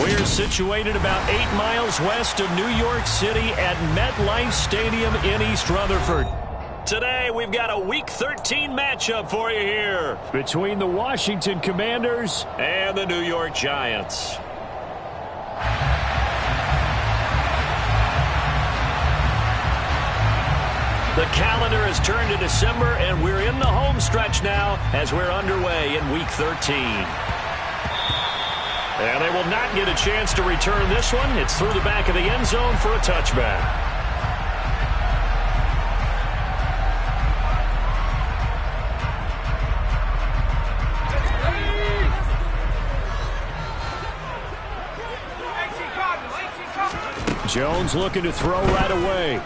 We're situated about 8 miles west of New York City at MetLife Stadium in East Rutherford. Today, we've got a Week 13 matchup for you here between the Washington Commanders and the New York Giants. The calendar has turned to December, and we're in the home stretch now as we're underway in Week 13. And they will not get a chance to return this one. It's through the back of the end zone for a touchback. Jones looking to throw right away.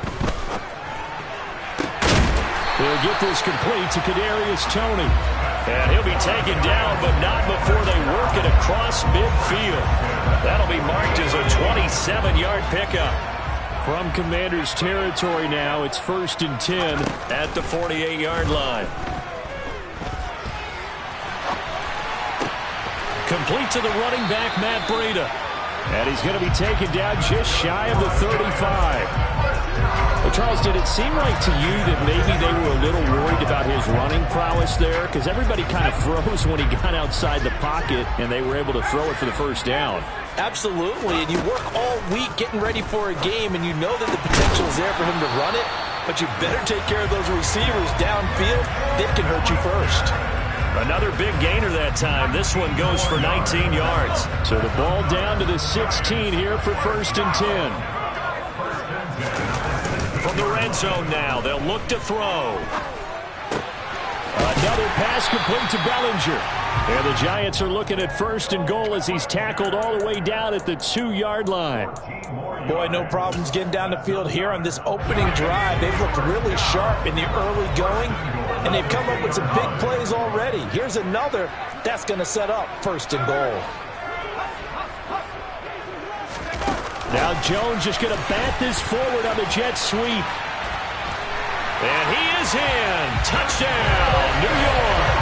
He'll get this complete to Kadarius Toney. And he'll be taken down, but not before they work it across midfield. That'll be marked as a 27-yard pickup. From Commanders territory now, it's 1st and 10 at the 48-yard line. Complete to the running back, Matt Breida. And he's going to be taken down just shy of the 35. Well, Charles, did it seem like to you that maybe they were a little worried about his running prowess there? Because everybody kind of froze when he got outside the pocket, and they were able to throw it for the first down. Absolutely, and you work all week getting ready for a game, and you know that the potential is there for him to run it, but you better take care of those receivers downfield. They can hurt you first. Another big gainer that time. This one goes for 19 yards. So the ball down to the 16 here for 1st and 10. From the red zone now, they'll look to throw. Another pass complete to Bellinger. And the Giants are looking at 1st and goal as he's tackled all the way down at the 2-yard line. Boy, no problems getting down the field here on this opening drive. They've looked really sharp in the early going, and they've come up with some big plays already. Here's another that's going to set up 1st and goal. Now Jones just going to bat this forward on the jet sweep. And he is in. Touchdown, New York.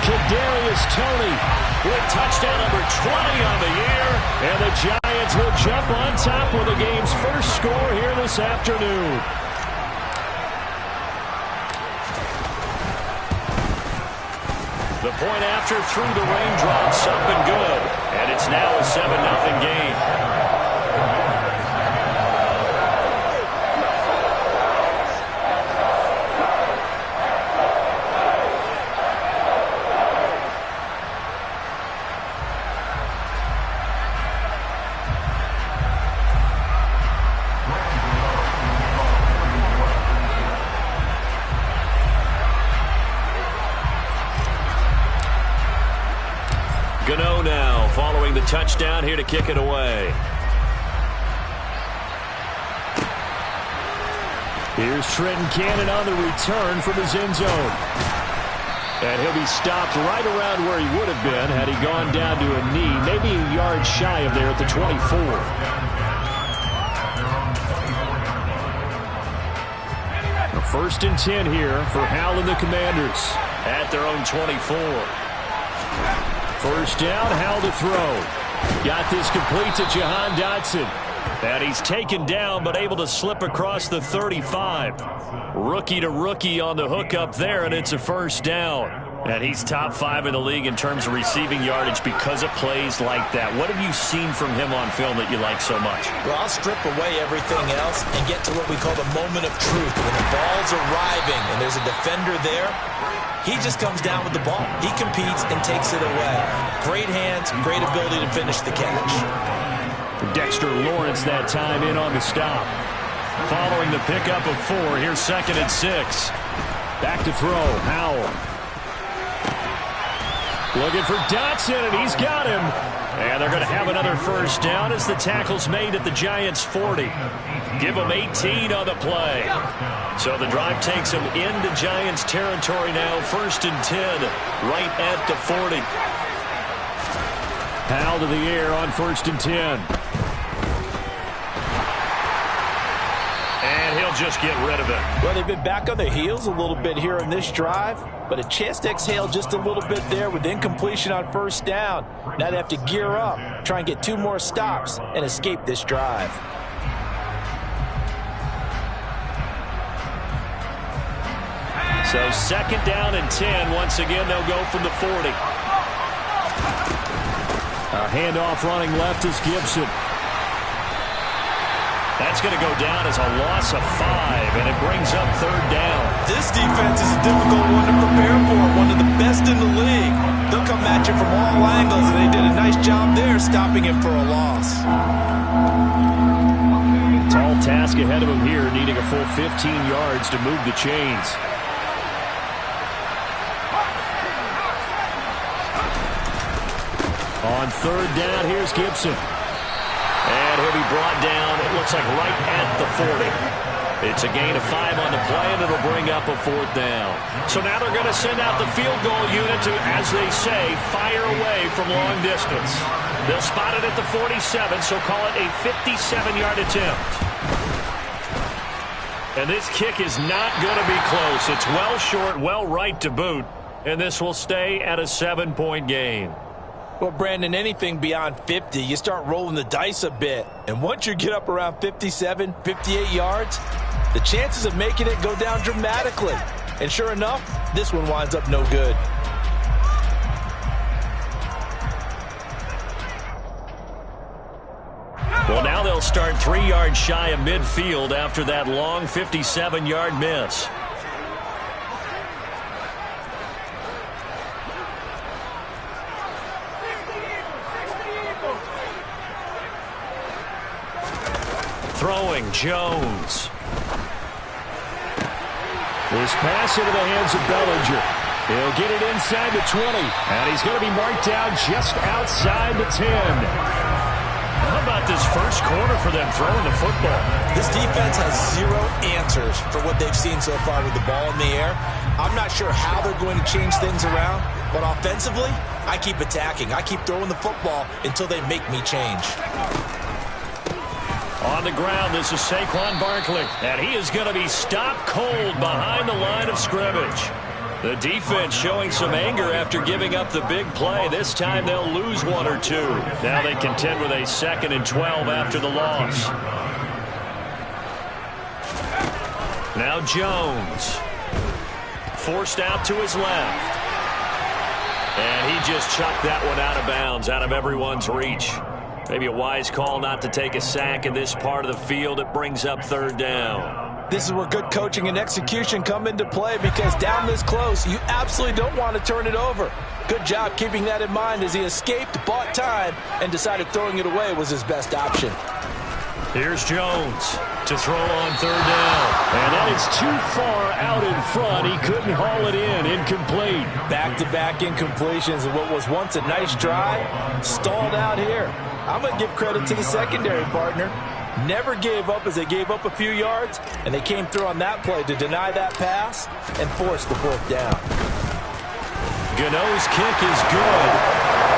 Kadarius Toney with touchdown number 20 on the year. And the Giants will jump on top with the game's first score here this afternoon. The point after through the raindrops up and good. And it's now a 7-0 game. Gano now following the touchdown here to kick it away. Here's Trenton Cannon on the return from his end zone. And he'll be stopped right around where he would have been had he gone down to a knee, maybe a yard shy of there at the 24. A 1st and 10 here for Howell and the Commanders at their own 24. First down, Howell to throw. Got this complete to Jahan Dotson. And he's taken down but able to slip across the 35. Rookie to rookie on the hook up there, and it's a 1st down. And he's top 5 in the league in terms of receiving yardage because of plays like that. What have you seen from him on film that you like so much? Well, I'll strip away everything else and get to what we call the moment of truth. When the ball's arriving and there's a defender there, he just comes down with the ball. He competes and takes it away. Great hands, great ability to finish the catch. Dexter Lawrence that time in on the stop. Following the pickup of 4, here's 2nd and 6. Back to throw, Howell. Looking for Dotson, and he's got him. And they're going to have another 1st down as the tackle's made at the Giants' 40. Give them 18 on the play. So the drive takes them into Giants territory now. 1st and 10, right at the 40. Howell to the air on 1st and 10. And he'll just get rid of it. Well, they've been back on their heels a little bit here in this drive. but a chance to exhale just a little bit there with incompletion on first down. Now they have to gear up, try and get 2 more stops, and escape this drive. So 2nd down and 10. Once again, they'll go from the 40. A handoff running left is Gibson. That's going to go down as a loss of 5, and it brings up 3rd down. This defense is a difficult one to prepare for, one of the best in the league. They'll come at you from all angles, and they did a nice job there stopping him for a loss. Tall task ahead of him here, needing a full 15 yards to move the chains. On 3rd down, here's Gibson. And he'll be brought down, it looks like right at the 40. It's a gain of 5 on the play, and it'll bring up a 4th down. So now they're going to send out the field goal unit to, as they say, fire away from long distance. They'll spot it at the 47, so call it a 57-yard attempt. And this kick is not going to be close. It's well short, well right to boot, and this will stay at a 7-point game. Well, Brandon, anything beyond 50, you start rolling the dice a bit. And once you get up around 57, 58 yards, the chances of making it go down dramatically. And sure enough, this one winds up no good. Well, now they'll start 3 yards shy of midfield after that long 57-yard miss. Throwing, Jones. This pass into the hands of Bellinger. He'll get it inside the 20, and he's going to be marked down just outside the 10. How about this first quarter for them throwing the football? This defense has 0 answers for what they've seen so far with the ball in the air. I'm not sure how they're going to change things around, but offensively, I keep attacking. I keep throwing the football until they make me change. On the ground, this is Saquon Barkley, and he is going to be stopped cold behind the line of scrimmage. The defense showing some anger after giving up the big play. This time they'll lose 1 or 2. Now they contend with a 2nd and 12 after the loss. Now Jones. Forced out to his left. And he just chucked that one out of bounds, out of everyone's reach. Maybe a wise call not to take a sack in this part of the field. It brings up 3rd down. This is where good coaching and execution come into play, because down this close, you absolutely don't want to turn it over. Good job keeping that in mind as he escaped, bought time, and decided throwing it away was his best option. Here's Jones to throw on 3rd down. And that is too far out in front. He couldn't haul it in. Incomplete. Back-to-back incompletions, and what was once a nice drive stalled out here. I'm going to give credit to the secondary partner. Never gave up as they gave up a few yards, and they came through on that play to deny that pass and force the 4th down. Gano's kick is good.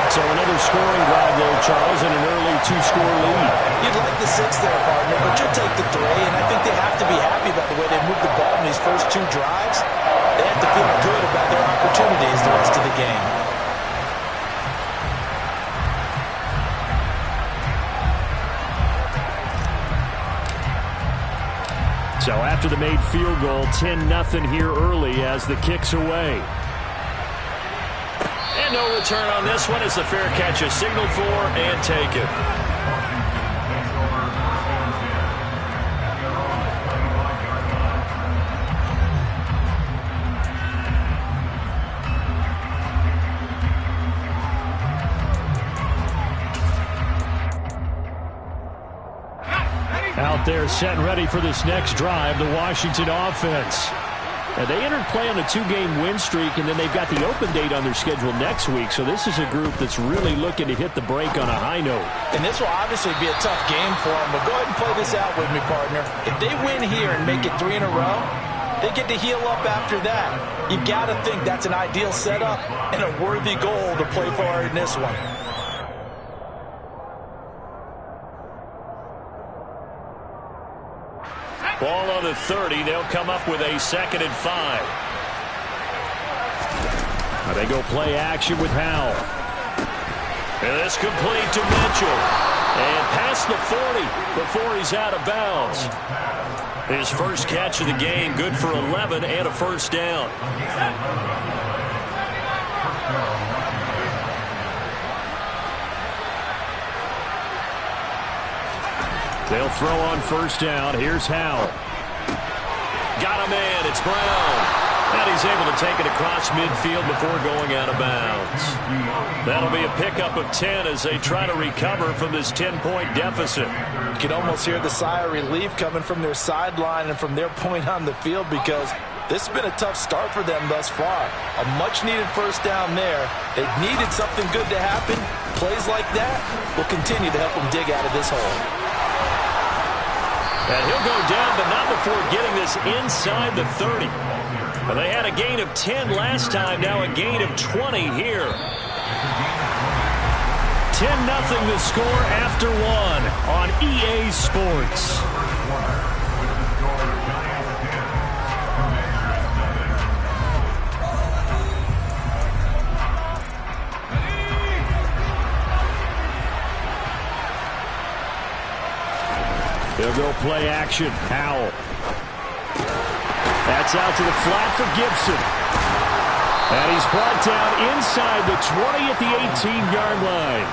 So another scoring drive there, Charles, and an early 2-score lead. You'd like the 6 there, partner, but you'll take the 3, and I think they have to be happy about the way they moved the ball in these first 2 drives. They have to feel good about their opportunities the rest of the game. So after the made field goal, 10-0 here early as the kick's away. And no return on this one as the fair catch is signaled for and taken. Out there set and ready for this next drive, the Washington offense. And they entered play on a 2-game win streak, and then they've got the open date on their schedule next week. So this is a group that's really looking to hit the break on a high note. And this will obviously be a tough game for them, but go ahead and play this out with me, partner. If they win here and make it 3 in a row, they get to heal up after that. You've got to think that's an ideal setup and a worthy goal to play for in this one. Ball on the 30. They'll come up with a 2nd and 5. They go play action with Howell. And this complete to Mitchell. And past the 40 before he's out of bounds. His first catch of the game, good for 11 and a first down. They'll throw on first down. Here's Howell. Got him in. It's Brown. And he's able to take it across midfield before going out of bounds. That'll be a pickup of 10 as they try to recover from this 10-point deficit. You can almost hear the sigh of relief coming from their sideline and from their point on the field because this has been a tough start for them thus far. A much-needed first down there. They needed something good to happen. Plays like that will continue to help them dig out of this hole. And he'll go down, but not before getting this inside the 30. And they had a gain of 10 last time, now a gain of 20 here. 10-0 the score after one on EA Sports. They'll go play action. Howell. That's out to the flat for Gibson. And he's brought down inside the 20 at the 18-yard line.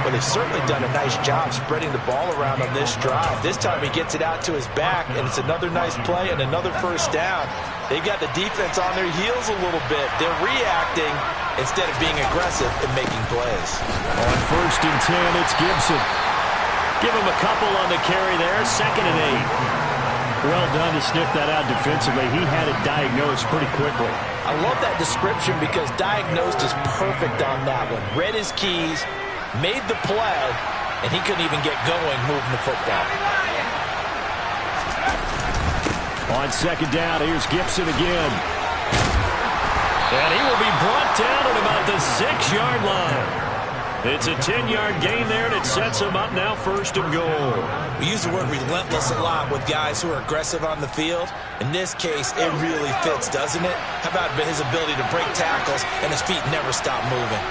Well, they've certainly done a nice job spreading the ball around on this drive. This time he gets it out to his back, and it's another nice play and another first down. They've got the defense on their heels a little bit. They're reacting instead of being aggressive and making plays. On first and 10, it's Gibson. Give him a couple on the carry there. 2nd and 8. Well done to sniff that out defensively. He had it diagnosed pretty quickly. I love that description because diagnosed is perfect on that one. Read his keys, made the play, and he couldn't even get going moving the football. On 2nd down, here's Gibson again. And he will be brought down at about the 6-yard line. It's a 10-yard gain there, and it sets him up now 1st and goal. We use the word relentless a lot with guys who are aggressive on the field. In this case, it really fits, doesn't it? How about his ability to break tackles and his feet never stop moving?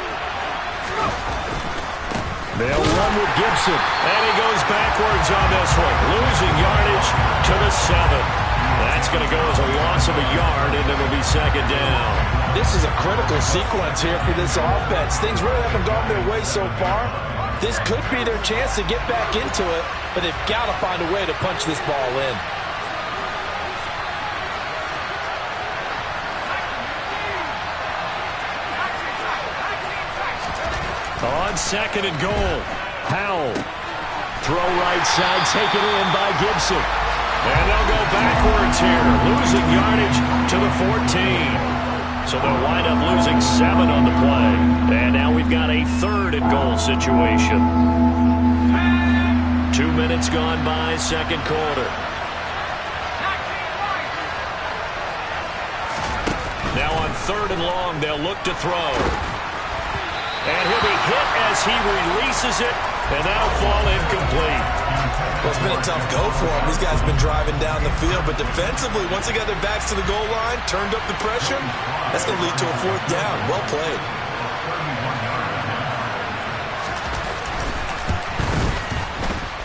They'll run with Gibson, and he goes backwards on this one, losing yardage to the 7. That's going to go as a loss of a yard, and it'll be 2nd down. This is a critical sequence here for this offense. Things really haven't gone their way so far. This could be their chance to get back into it, but they've got to find a way to punch this ball in. On 2nd and goal, Howell. Throw right side, taken in by Gibson. And they'll go backwards here, losing yardage to the 14. So they'll wind up losing 7 on the play. And now we've got a 3rd and goal situation. 2 minutes gone by, 2nd quarter. Now on 3rd and long, they'll look to throw. And he'll be hit as he releases it, and that'll fall incomplete. Well, it's been a tough go for him. These guys have been driving down the field, but defensively, once they got their backs to the goal line, turned up the pressure, that's going to lead to a 4th down. Well played.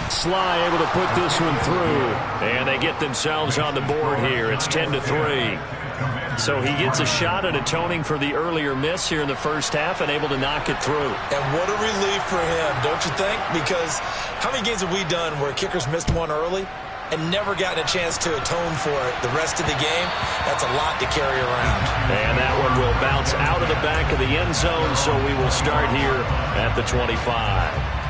Sly able to put this one through, and they get themselves on the board here. It's 10-3. So he gets a shot at atoning for the earlier miss here in the first half and able to knock it through. And what a relief for him, don't you think? Because how many games have we done where kickers missed one early and never gotten a chance to atone for it the rest of the game? That's a lot to carry around. And that one will bounce out of the back of the end zone, so we will start here at the 25.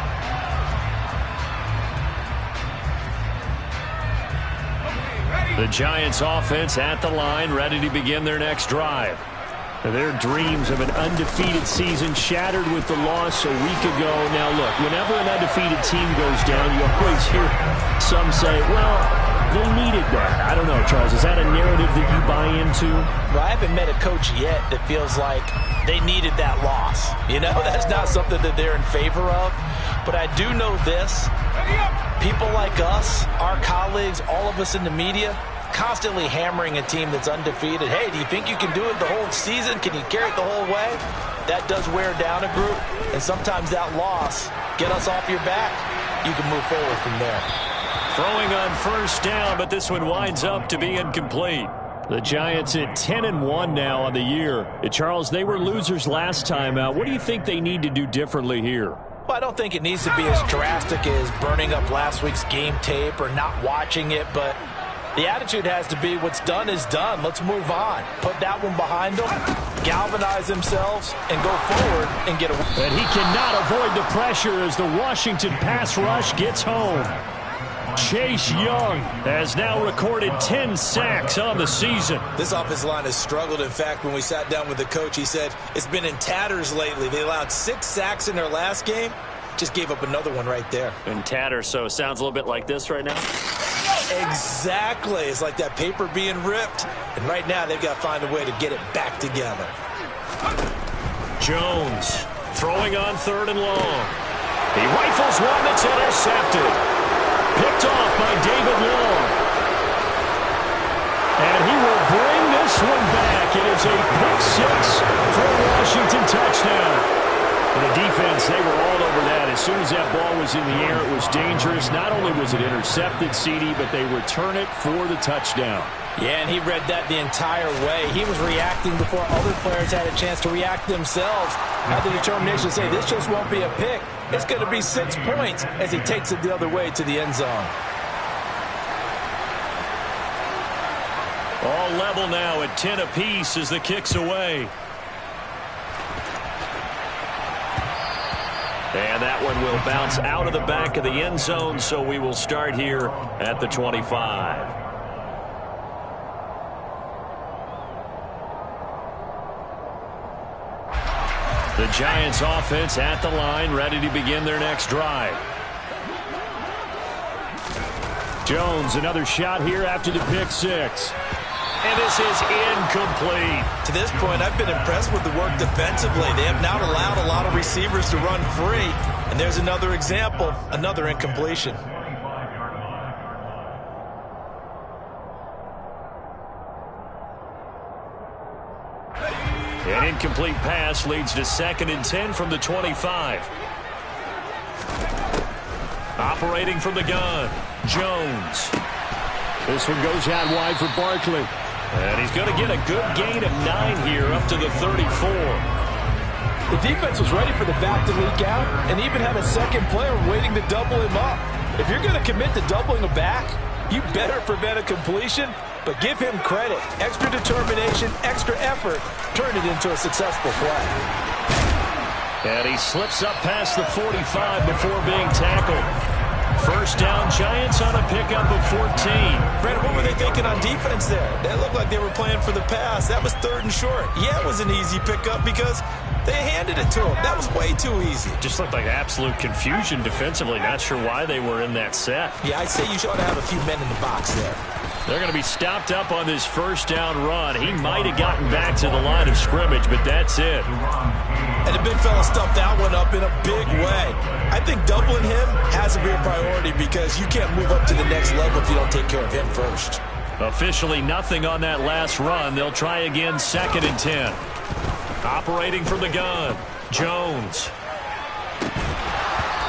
The Giants offense at the line, ready to begin their next drive. Their dreams of an undefeated season shattered with the loss a week ago. Now look, whenever an undefeated team goes down, you always hear some say, well, they needed that. I don't know, Charles, is that a narrative that you buy into? Well, I haven't met a coach yet that feels like they needed that loss. You know, that's not something that they're in favor of. But I do know this. People like us, our colleagues, colleagues, all of us in the media, constantly hammering a team that's undefeated. Hey, do you think you can do it the whole season? Can you carry it the whole way? That does wear down a group, and sometimes that loss, get us off your back, you can move forward from there. Throwing on first down, but this one winds up to be incomplete. The Giants at 10-1 now on the year. Charles, they were losers last time out. What do you think they need to do differently here? Well, I don't think it needs to be as drastic as burning up last week's game tape or not watching it, but the attitude has to be what's done is done. Let's move on. Put that one behind them, galvanize themselves, and go forward and get a win. But he cannot avoid the pressure as the Washington pass rush gets home. Chase Young has now recorded 10 sacks on the season. This offensive line has struggled. In fact, when we sat down with the coach, he said it's been in tatters lately. They allowed 6 sacks in their last game. Just gave up another one right there. In tatters, so it sounds a little bit like this right now? Exactly. It's like that paper being ripped. And right now, they've got to find a way to get it back together. Jones throwing on 3rd and long. He rifles one that's intercepted. Picked off by David Long. And he will bring this one back. It is a pick-6 for a Washington touchdown. And the defense, they were all over that. As soon as that ball was in the air, it was dangerous. Not only was it intercepted, CD, but they return it for the touchdown. Yeah, and he read that the entire way. He was reacting before other players had a chance to react themselves. Had the determination to say, this just won't be a pick. It's going to be 6 points as he takes it the other way to the end zone. All level now at 10 apiece as the kick's away. And that one will bounce out of the back of the end zone, so we will start here at the 25. The Giants offense at the line, ready to begin their next drive. Jones, another shot here after the pick-6. And this is incomplete. To this point, I've been impressed with the work defensively. They have not allowed a lot of receivers to run free. And there's another example, another incompletion. An incomplete pass leads to 2nd and 10 from the 25. Operating from the gun, Jones. This one goes out wide for Barkley. And he's going to get a good gain of 9 here up to the 34. The defense was ready for the back to leak out and even had a second player waiting to double him up. If you're going to commit to doubling a back, you better prevent a completion, but give him credit. Extra determination, extra effort, turned it into a successful play. And he slips up past the 45 before being tackled. First down, Giants on a pickup of 14. Brandon, what were they thinking on defense there? That looked like they were playing for the pass. That was 3rd and short. Yeah, it was an easy pickup because they handed it to him. That was way too easy. Just looked like absolute confusion defensively. Not sure why they were in that set. Yeah, I'd say you ought to have a few men in the box there. They're going to be stopped up on this first down run. He might have gotten back to the line of scrimmage, but that's it. And the big fella stuffed that one up in a big way. I think doubling him has to be a priority because you can't move up to the next level if you don't take care of him first. Officially nothing on that last run. They'll try again 2nd and 10. Operating from the gun, Jones.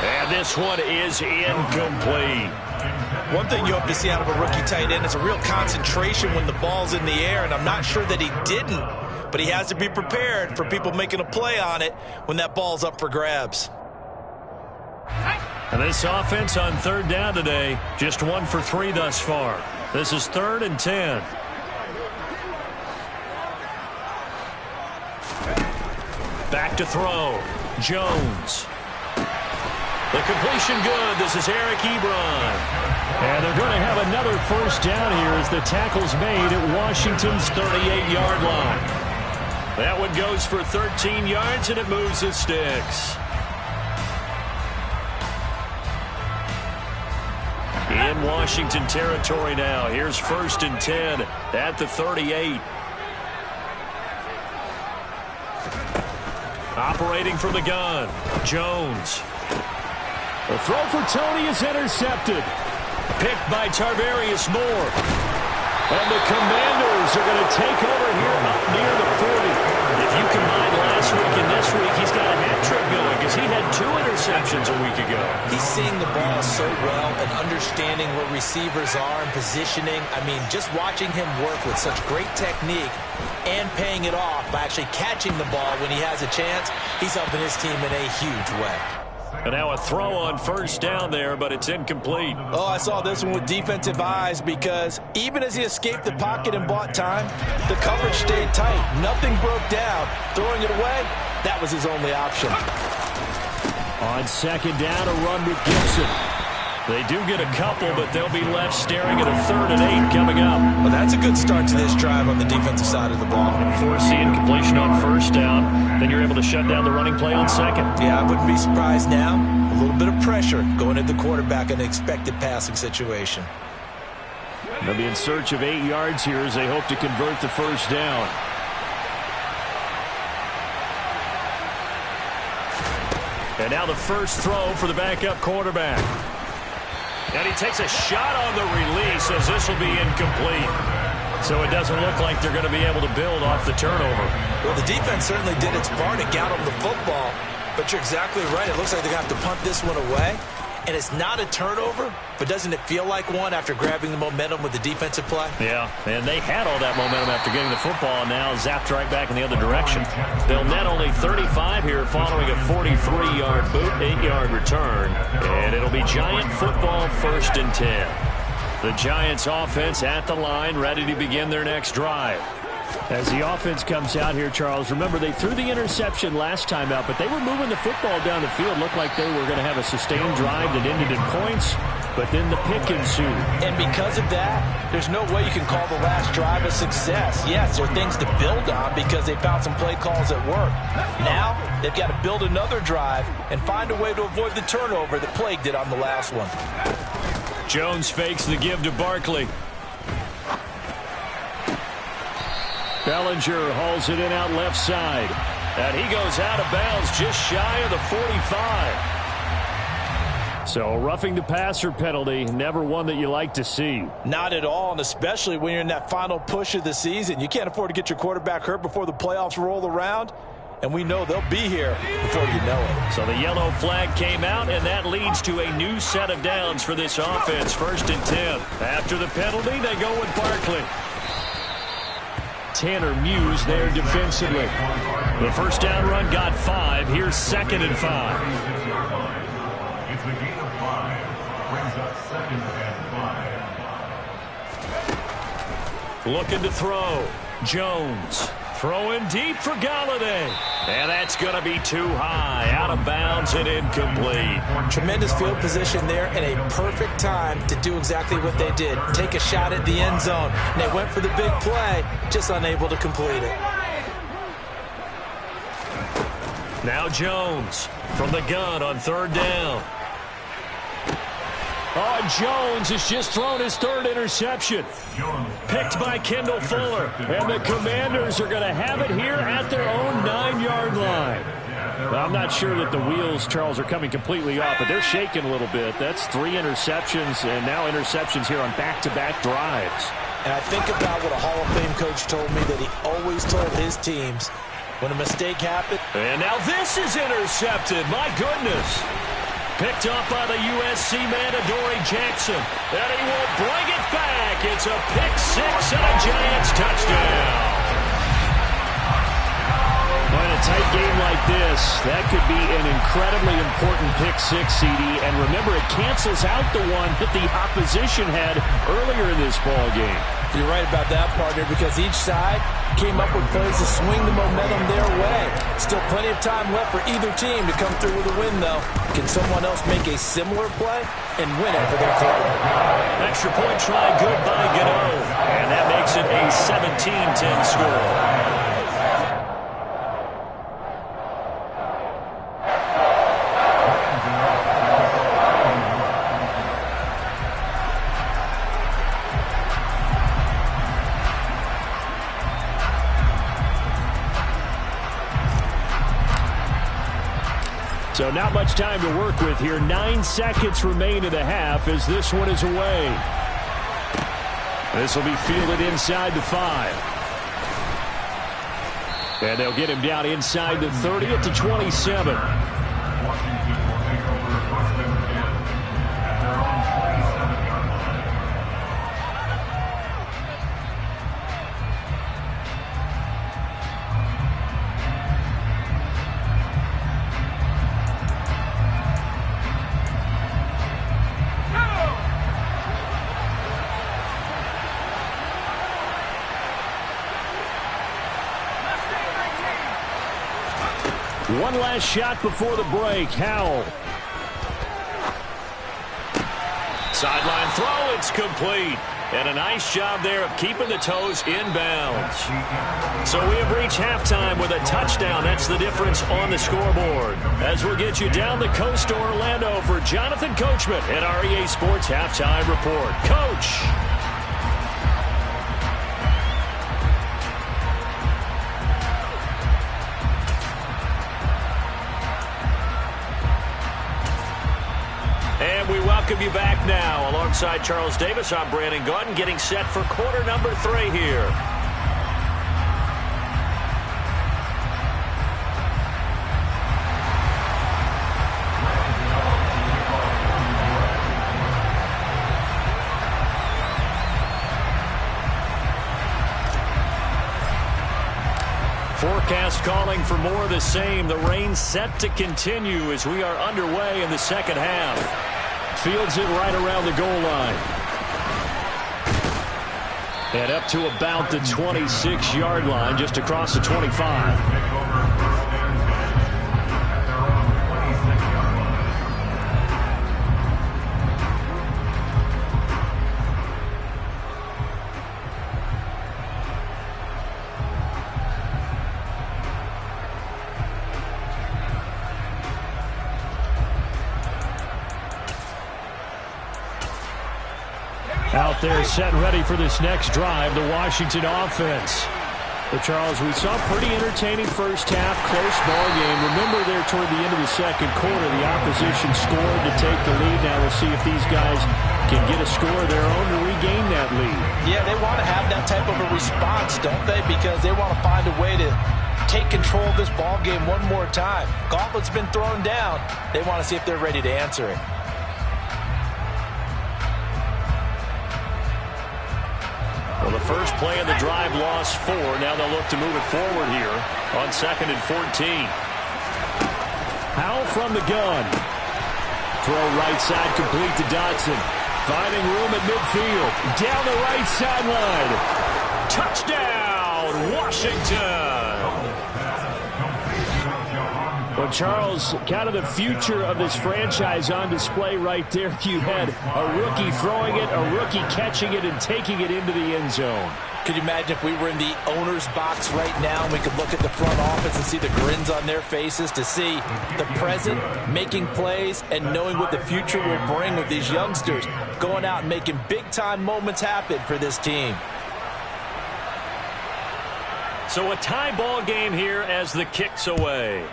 And this one is incomplete. One thing you hope to see out of a rookie tight end is a real concentration when the ball's in the air, and I'm not sure that he didn't, but he has to be prepared for people making a play on it when that ball's up for grabs. And this offense on 3rd down today, just 1 for 3 thus far. This is 3rd and 10. Back to throw, Jones. The completion good. This is Eric Ebron. And they're going to have another first down here as the tackle's made at Washington's 38-yard line. That one goes for 13 yards, and it moves his sticks. In Washington territory now. Here's 1st and 10 at the 38. Operating from the gun, Jones. The throw for Tony is intercepted. Picked by Tarvarius Moore. And the Commanders are going to take over here up near the 40. If you combine last week and this week, he's got a hat trick going because he had 2 interceptions a week ago. He's seeing the ball so well and understanding where receivers are and positioning. I mean, just watching him work with such great technique and paying it off by actually catching the ball when he has a chance, he's helping his team in a huge way. And now a throw on first down there, but it's incomplete. Oh, I saw this one with defensive eyes because even as he escaped the pocket and bought time, the coverage stayed tight. Nothing broke down. Throwing it away, that was his only option. On second down, a run with Gibson. They do get a couple, but they'll be left staring at a 3rd and 8 coming up. Well, that's a good start to this drive on the defensive side of the ball. Force the incompletion on first down, then you're able to shut down the running play on second. Yeah, I wouldn't be surprised now. A little bit of pressure going at the quarterback in an expected passing situation. They'll be in search of 8 yards here as they hope to convert the first down. And now the first throw for the backup quarterback. And he takes a shot on the release as this will be incomplete. So it doesn't look like they're going to be able to build off the turnover. Well, the defense certainly did its part to get him the football. But you're exactly right. It looks like they're going to have to punt this one away. And it's not a turnover, but doesn't it feel like one after grabbing the momentum with the defensive play? Yeah, and they had all that momentum after getting the football, and now zapped right back in the other direction. They'll net only 35 here following a 43-yard boot, 8-yard return. And it'll be Giant football 1st and 10. The Giants offense at the line, ready to begin their next drive. As the offense comes out here, Charles, remember they threw the interception last time out, but they were moving the football down the field. Looked like they were going to have a sustained drive that ended in points, but then the pick ensued. And because of that, there's no way you can call the last drive a success. Yes, there are things to build on because they found some play calls at work. Now, they've got to build another drive and find a way to avoid the turnover that plagued it on the last one. Jones fakes the give to Barkley. Bellinger hauls it in out left side. And he goes out of bounds just shy of the 45. So roughing the passer penalty, never one that you like to see. Not at all, and especially when you're in that final push of the season. You can't afford to get your quarterback hurt before the playoffs roll around. And we know they'll be here before you know it. So the yellow flag came out, and that leads to a new set of downs for this offense. 1st and 10. After the penalty, they go with Barkley. Tanner Muse there defensively. The first down run got 5. Here's 2nd and 5. It's a gain of 5. Brings up 2nd and 5. Looking to throw. Jones. Throwing deep for Galladay. And that's going to be too high. Out of bounds and incomplete. Tremendous field position there and a perfect time to do exactly what they did. Take a shot at the end zone. And they went for the big play, just unable to complete it. Now Jones from the gun on 3rd down. Oh, Jones has just thrown his 3rd interception. Picked by Kendall Fuller. And the Commanders are going to have it here at their own 9-yard line. Well, I'm not sure that the wheels, Charles, are coming completely off, but they're shaking a little bit. That's 3 interceptions and now interceptions here on back-to-back drives. And I think about what a Hall of Fame coach told me that he always told his teams when a mistake happened. And now this is intercepted. My goodness. Picked up by the USC man, Adoree Jackson. And he will bring it back. It's a pick 6 and a Giants touchdown. Well, in a tight game like this, that could be an incredibly important pick 6, CD. And remember, it cancels out the one that the opposition had earlier in this ball game. You're right about that, partner, because each side came up with plays to swing the momentum their way. Still plenty of time left for either team to come through with a win, though. Can someone else make a similar play and win it for their club? Extra point try good by Gano. And that makes it a 17-10 score. So So not much time to work with here. 9 seconds remain in the half as this one is away. This will be fielded inside the 5. And they'll get him down inside the 30 at the 27. Washington will take over first and 10 at their own 27-yard line. One last shot before the break. Howell. Sideline throw. It's complete. And a nice job there of keeping the toes inbounds. So we have reached halftime with a touchdown. That's the difference on the scoreboard. As we'll get you down the coast to Orlando for Jonathan Coachman at our EA Sports Halftime Report. Coach. And we welcome you back now. Alongside Charles Davis, I'm Brandon Gaudin, getting set for quarter number 3 here. Forecast calling for more of the same. The rain set to continue as we are underway in the second half. Fields it right around the goal line. And up to about the 26-yard line, just across the 25. Out there set and ready for this next drive, the Washington offense. But Charles, we saw a pretty entertaining first half, close ball game. Remember there toward the end of the second quarter, the opposition scored to take the lead. Now we'll see if these guys can get a score of their own to regain that lead. Yeah, they want to have that type of a response, don't they? Because they want to find a way to take control of this ball game one more time. Gauntlet's been thrown down. They want to see if they're ready to answer it. Well, the first play of the drive lost 4. Now they'll look to move it forward here on 2nd and 14. Howell from the gun. Throw right side complete to Dotson. Finding room at midfield. Down the right sideline. Touchdown, Washington. Well, Charles, kind of the future of this franchise on display right there. You had a rookie throwing it, a rookie catching it, and taking it into the end zone. Could you imagine if we were in the owner's box right now and we could look at the front office and see the grins on their faces, to see the present making plays and knowing what the future will bring with these youngsters going out and making big-time moments happen for this team. So a tie ball game here as the kick's away.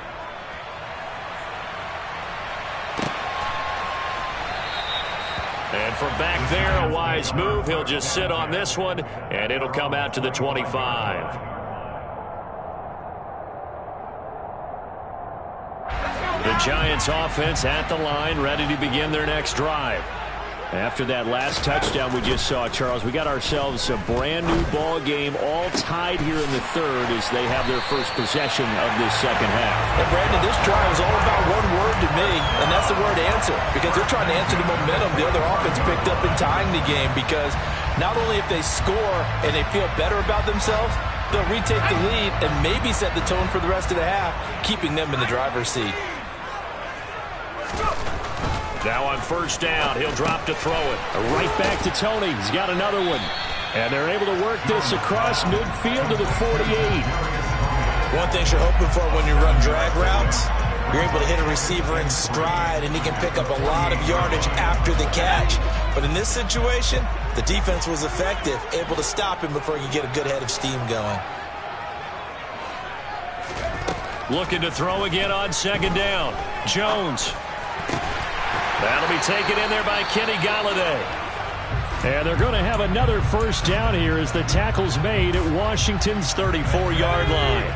And from back there, a wise move. He'll just sit on this one, and it'll come out to the 25. The Giants offense at the line, ready to begin their next drive. After that last touchdown we just saw, Charles, we got ourselves a brand-new ball game, all tied here in the third as they have their first possession of this second half. And Brandon, this drive is all about one word to me, and that's the word answer, because they're trying to answer the momentum the other offense picked up in tying the game, because not only if they score and they feel better about themselves, they'll retake the lead and maybe set the tone for the rest of the half, keeping them in the driver's seat. Now on first down, he'll drop to throw it. Right back to Tony. He's got another one. And they're able to work this across midfield to the 48. One thing you're hoping for when you run drag routes, you're able to hit a receiver in stride, and he can pick up a lot of yardage after the catch. But in this situation, the defense was effective, able to stop him before he could get a good head of steam going. Looking to throw again on second down. Jones. That'll be taken in there by Kenny Golladay. And they're going to have another first down here as the tackle's made at Washington's 34-yard line.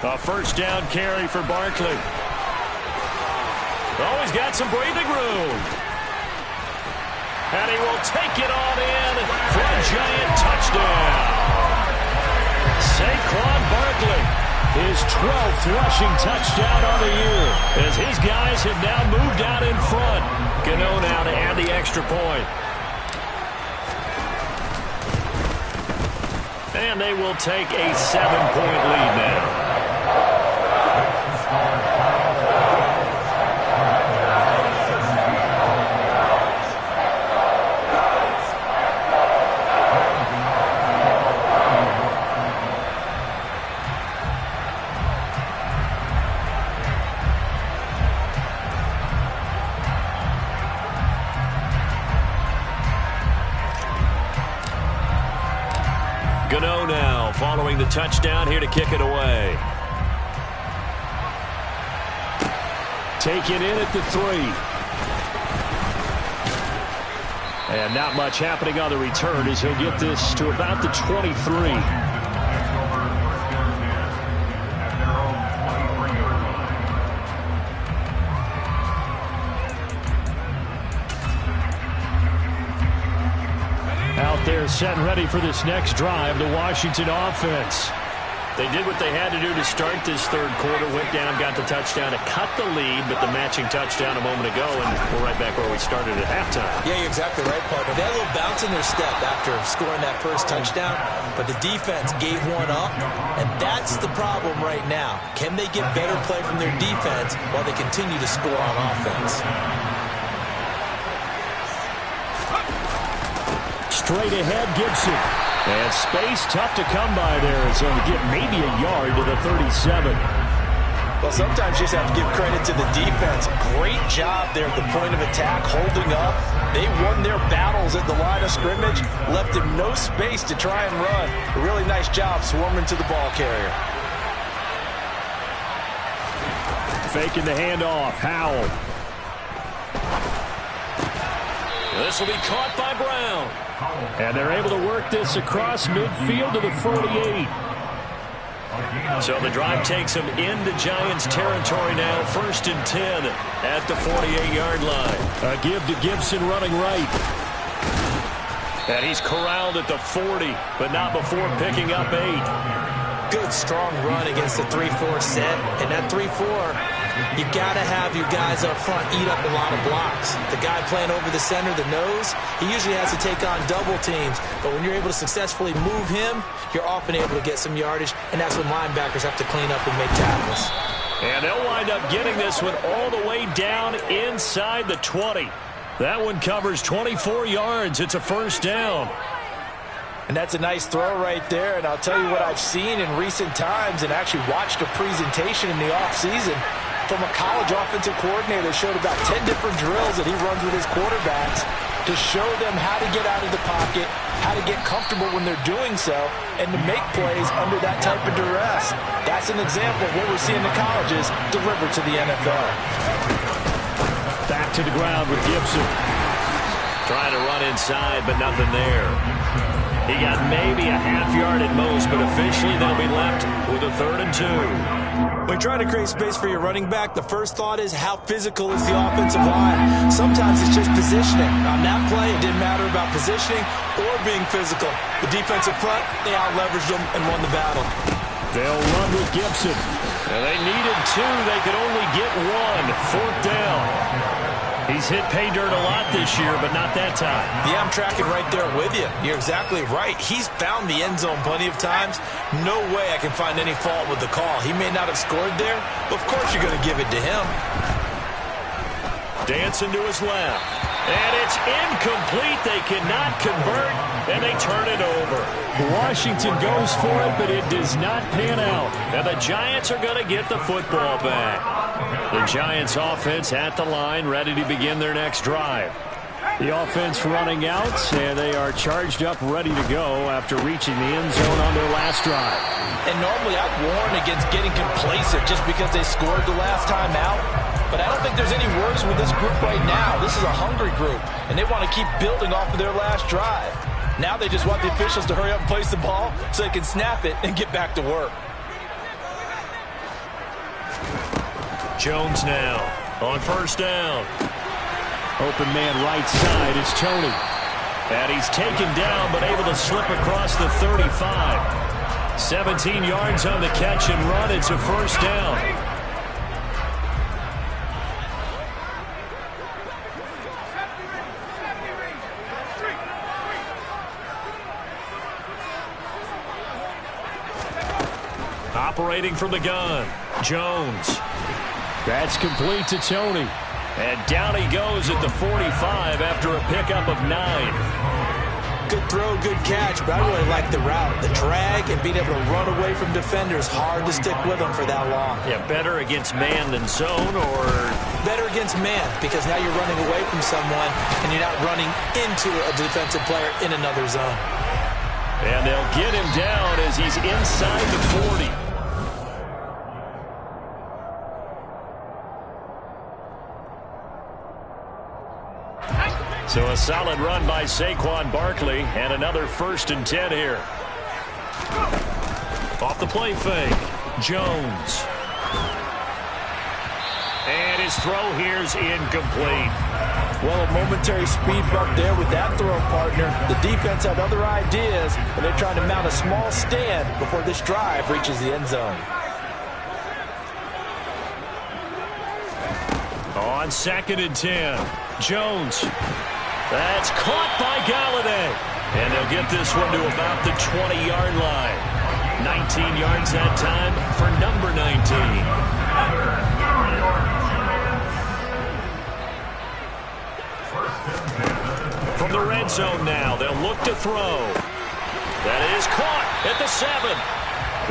A first down carry for Barkley. Oh, he's got some breathing room. And he will take it on in for a Giant touchdown. Saquon Barkley, his 12th rushing touchdown on the year, as his guys have now moved out in front. Gano now to add the extra point. And they will take a 7-point lead now. Gano now following the touchdown here to kick it away. Taken in at the 3. And not much happening on the return as he'll get this to about the 23. Out there set and ready for this next drive, the Washington offense. They did what they had to do to start this third quarter, went down, got the touchdown to cut the lead, but the matching touchdown a moment ago, and we're right back where we started at halftime. Yeah, you're exactly right, partner. They had a little bounce in their step after scoring that first touchdown, but the defense gave one up, and that's the problem right now. Can they get better play from their defense while they continue to score on offense? Straight ahead, Gibson. And space tough to come by there. So to get maybe a yard to the 37. Well, sometimes you just have to give credit to the defense. Great job there at the point of attack, holding up. They won their battles at the line of scrimmage, left him no space to try and run. A really nice job swarming to the ball carrier. Faking the handoff. Howell. This will be caught by Brown. And they're able to work this across midfield to the 48. So the drive takes them into Giants territory now. 1st and 10 at the 48-yard line. A give to Gibson running right. And he's corralled at the 40, but not before picking up 8. Good, strong run against the 3-4 set. And that 3-4, you got to have your guys up front eat up a lot of blocks. The guy playing over the center, the nose, he usually has to take on double teams. But when you're able to successfully move him, you're often able to get some yardage, and that's when linebackers have to clean up and make tackles. And they'll wind up getting this one all the way down inside the 20. That one covers 24 yards. It's a first down. And that's a nice throw right there. And I'll tell you what I've seen in recent times and actually watched a presentation in the offseason from a college offensive coordinator that showed about 10 different drills that he runs with his quarterbacks to show them how to get out of the pocket, how to get comfortable when they're doing so, and to make plays under that type of duress. That's an example of what we're seeing in colleges delivered to the NFL. Back to the ground with Gibson. Trying to run inside, but nothing there. He got maybe a half yard at most, but officially they'll be left with a 3rd and 2. When you're trying to create space for your running back, the first thought is how physical is the offensive line. Sometimes it's just positioning. On that play, it didn't matter about positioning or being physical. The defensive front, they out-leveraged them and won the battle. They'll run with Gibson. And they needed 2. They could only get 1. 4th down. He's hit pay dirt a lot this year, but not that time. Yeah, I'm tracking right there with you. You're exactly right. He's found the end zone plenty of times. No way I can find any fault with the call. He may not have scored there, but of course you're going to give it to him. Dancing to his left. And it's incomplete. They cannot convert, and they turn it over. Washington goes for it, but it does not pan out. And the Giants are going to get the football back. The Giants offense at the line, ready to begin their next drive. The offense running out, and they are charged up, ready to go after reaching the end zone on their last drive. And normally I'd warn against getting complacent just because they scored the last time out. But I don't think there's any worries with this group right now. This is a hungry group, and they want to keep building off of their last drive. Now they just want the officials to hurry up and place the ball so they can snap it and get back to work. Jones now on first down. Open man right side is Tony. And he's taken down but able to slip across the 35. 17 yards on the catch and run. It's a first down. Operating from the gun, Jones. That's complete to Tony. And down he goes at the 45 after a pickup of 9. Good throw, good catch, but I really like the route. The drag and being able to run away from defenders, hard to stick with them for that long. Yeah, better against man than zone, or? Better against man, because now you're running away from someone and you're not running into a defensive player in another zone. And they'll get him down as he's inside the 40. So a solid run by Saquon Barkley, and another 1st and 10 here. Off the play fake, Jones. And his throw here's incomplete. Well, a momentary speed bump there with that throw, partner. The defense had other ideas, and they're trying to mount a small stand before this drive reaches the end zone. On 2nd and 10, Jones. That's caught by Galladay. And they'll get this one to about the 20-yard line. 19 yards that time for number 19. From the red zone now, they'll look to throw. That is caught at the 7.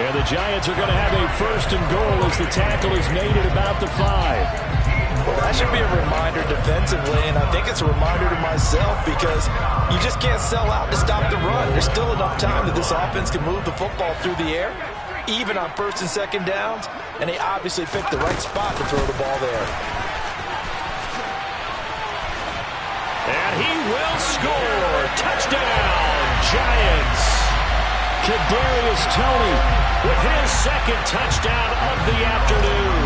And the Giants are going to have a 1st and goal as the tackle is made at about the 5. Well, that should be a reminder defensively, and I think it's a reminder to myself because you just can't sell out to stop the run. There's still enough time that this offense can move the football through the air, even on 1st and 2nd downs, and they obviously picked the right spot to throw the ball there. And he will score. Touchdown, Giants. Kadarius Toney with his 2nd touchdown of the afternoon.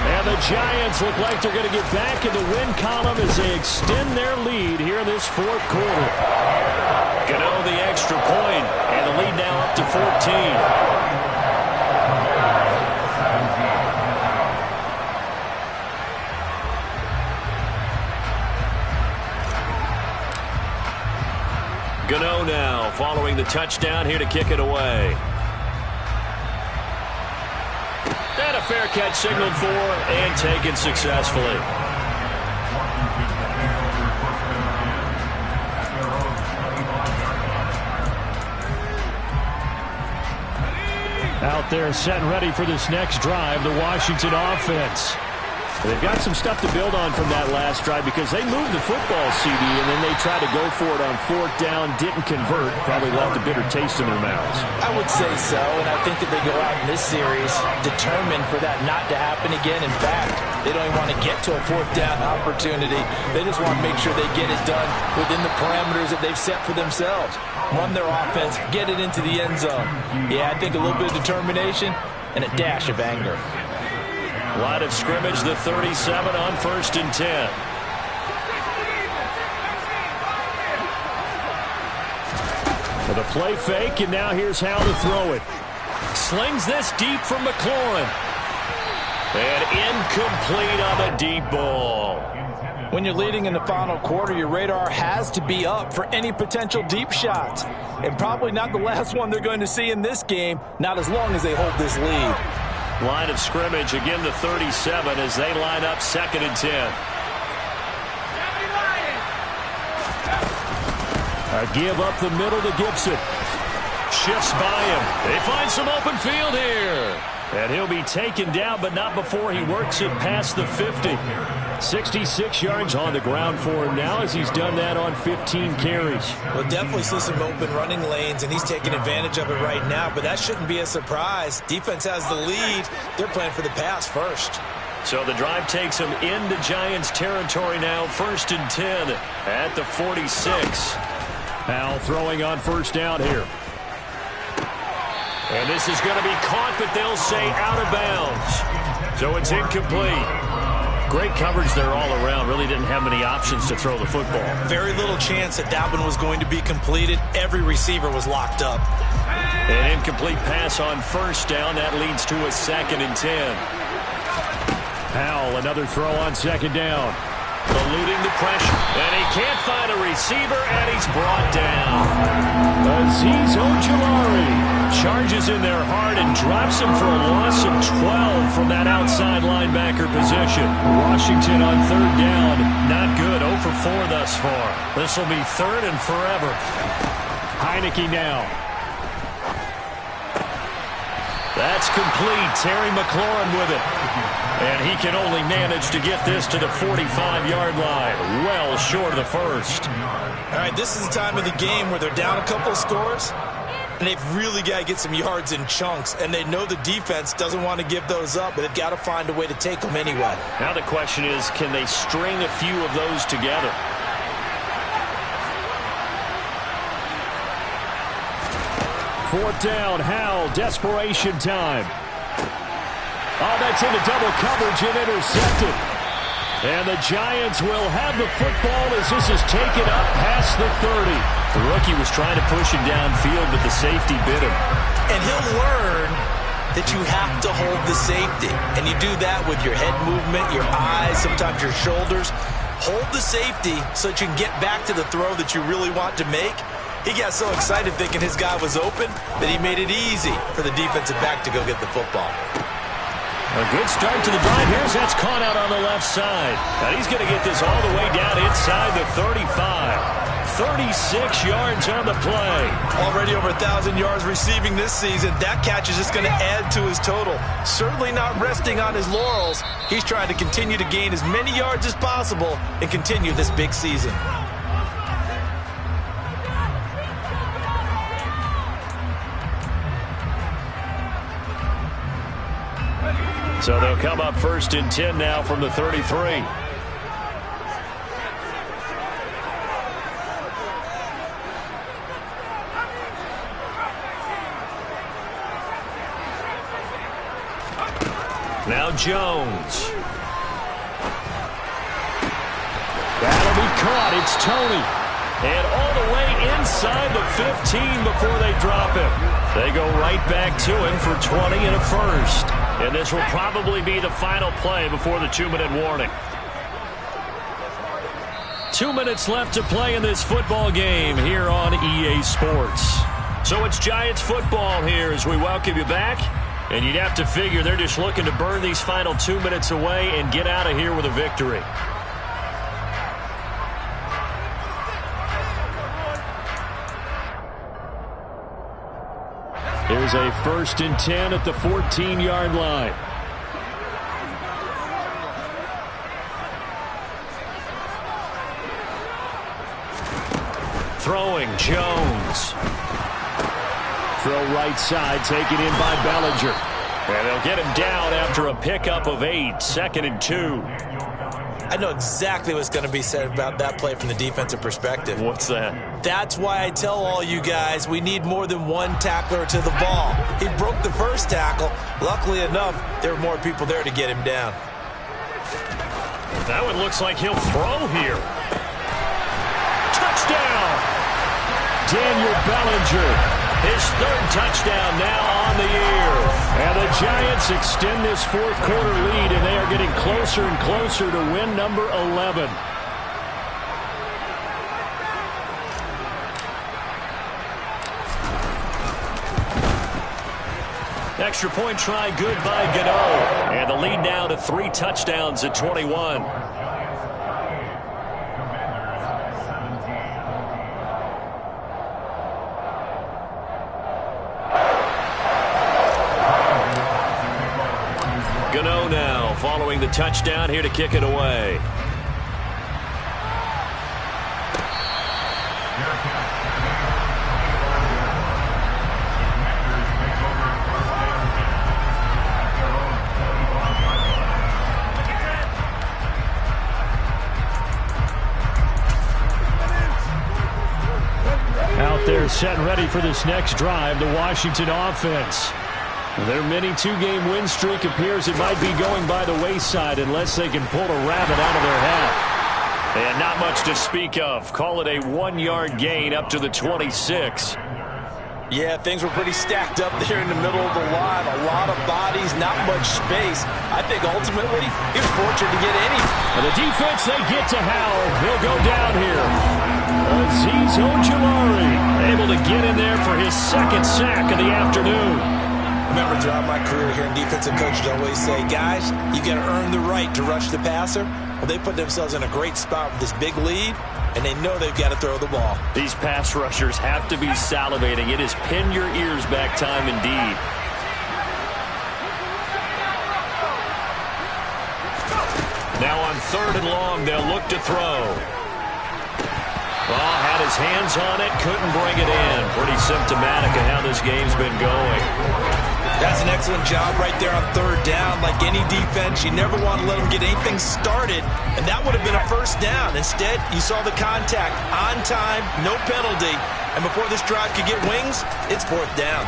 And the Giants look like they're going to get back in the win column as they extend their lead here in this 4th quarter. Gano the extra point, and the lead now up to 14. Gano now following the touchdown here to kick it away. And a fair catch signaled for and taken successfully. Out there set and ready for this next drive, the Washington offense. They've got some stuff to build on from that last drive because they moved the football, CD, and then they tried to go for it on 4th down, didn't convert, probably left a bitter taste in their mouths. I would say so, and I think that they go out in this series determined for that not to happen again. In fact, they don't even want to get to a 4th down opportunity. They just want to make sure they get it done within the parameters that they've set for themselves. Run their offense, get it into the end zone. Yeah, I think a little bit of determination and a dash of anger. Line of scrimmage, the 37 on 1st and 10. For the play fake, and now here's how to throw it. Slings this deep from McLaurin. And incomplete on the deep ball. When you're leading in the final quarter, your radar has to be up for any potential deep shots. And probably not the last one they're going to see in this game, not as long as they hold this lead. Line of scrimmage, again the 37 as they line up 2nd and 10. A give up the middle to Gibson. Shifts by him. They find some open field here. And he'll be taken down, but not before he works it past the 50. 66 yards on the ground for him now as he's done that on 15 carries. We'll definitely see some open running lanes, and he's taking advantage of it right now, but that shouldn't be a surprise. Defense has the lead. They're playing for the pass first. So the drive takes him into Giants territory now, 1st and 10 at the 46. Now throwing on first down here. And this is going to be caught, but they'll say out of bounds. So it's incomplete. Great coverage there all around. Really didn't have many options to throw the football. Very little chance that one was going to be completed. Every receiver was locked up. An incomplete pass on first down. That leads to a 2nd and 10. Howell, another throw on 2nd down. Eluding the pressure. And he can't find a receiver, and he's brought down. Azeez Ojulari charges in there hard and drops him for a loss of 12 from that outside linebacker position. Washington on 3rd down. Not good. 0 for 4 thus far. This will be 3rd and forever. Heineke now. That's complete. Terry McLaurin with it. And he can only manage to get this to the 45-yard line. Well short of the first. All right, this is the time of the game where they're down a couple of scores, and they've really got to get some yards in chunks, and they know the defense doesn't want to give those up, but they've got to find a way to take them anyway. Now the question is, can they string a few of those together? Fourth down, Howell, desperation time. Oh, that's into double coverage and intercepted. And the Giants will have the football as this is taken up past the 30. The rookie was trying to push him downfield, but the safety bit him. And he'll learn that you have to hold the safety. And you do that with your head movement, your eyes, sometimes your shoulders. Hold the safety so that you can get back to the throw that you really want to make. He got so excited thinking his guy was open that he made it easy for the defensive back to go get the football. A good start to the drive. Here's that's caught out on the left side. And he's going to get this all the way down inside the 35. 36 yards on the play. Already over 1,000 yards receiving this season. That catch is just going to add to his total. Certainly not resting on his laurels. He's trying to continue to gain as many yards as possible and continue this big season. So they'll come up 1st and 10 now from the 33. Now Jones. That'll be caught. It's Toney. And all the way inside the 15 before they drop him. They go right back to him for 20 and a first. And this will probably be the final play before the 2-minute warning. 2 minutes left to play in this football game here on EA Sports. So it's Giants football here as we welcome you back. And you'd have to figure they're just looking to burn these final 2 minutes away and get out of here with a victory. Here's a 1st and 10 at the 14-yard line. Throwing, Jones. Throw right side, taken in by Bellinger. And they'll get him down after a pickup of 8, 2nd and 2. I know exactly what's going to be said about that play from the defensive perspective. What's that? That's why I tell all you guys we need more than one tackler to the ball. He broke the first tackle. Luckily enough, there were more people there to get him down. That one looks like he'll throw here. Touchdown! Daniel Bellinger. His 3rd touchdown now on the year. And the Giants extend this 4th quarter lead, and they are getting closer and closer to win number 11. Extra point try good by Gano. And the lead now to 3 touchdowns at 21. following the touchdown here to kick it away. Out there set and ready for this next drive, the Washington offense. Their mini two-game win streak appears it might be going by the wayside unless they can pull a rabbit out of their hat. And not much to speak of. Call it a 1-yard gain up to the 26. Yeah, things were pretty stacked up there in the middle of the line. A lot of bodies, not much space. I think ultimately he was fortunate to get any. And the defense, they get to Howell. He'll go down here. Azeez Ojulari able to get in there for his second sack of the afternoon. Remember, throughout my career here in defensive coaches always say, guys, you got to earn the right to rush the passer. Well, they put themselves in a great spot with this big lead, and they know they've got to throw the ball. These pass rushers have to be salivating. It is pin your ears back time indeed. Now on 3rd and long, they'll look to throw. Well, had his hands on it, couldn't bring it in. Pretty symptomatic of how this game's been going. That's an excellent job right there on 3rd down. Like any defense, you never want to let them get anything started, and that would have been a first down. Instead, you saw the contact on time, no penalty, and before this drive could get wings, it's 4th down.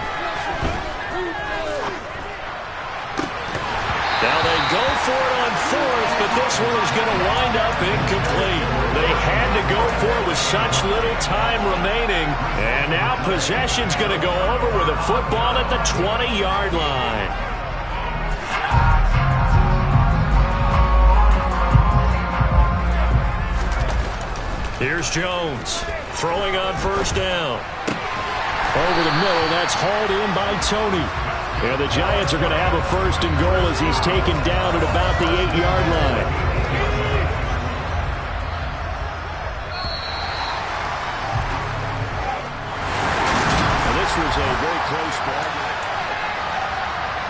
Now they go for it on 4th, but this one is going to wind up incomplete. They had to go for it with such little time remaining, and now possession's going to go over with a football at the 20-yard line. Here's Jones, throwing on 1st down. Over the middle, that's hauled in by Tony. And the Giants are going to have a 1st and goal as he's taken down at about the 8-yard line. And this was a very close ball.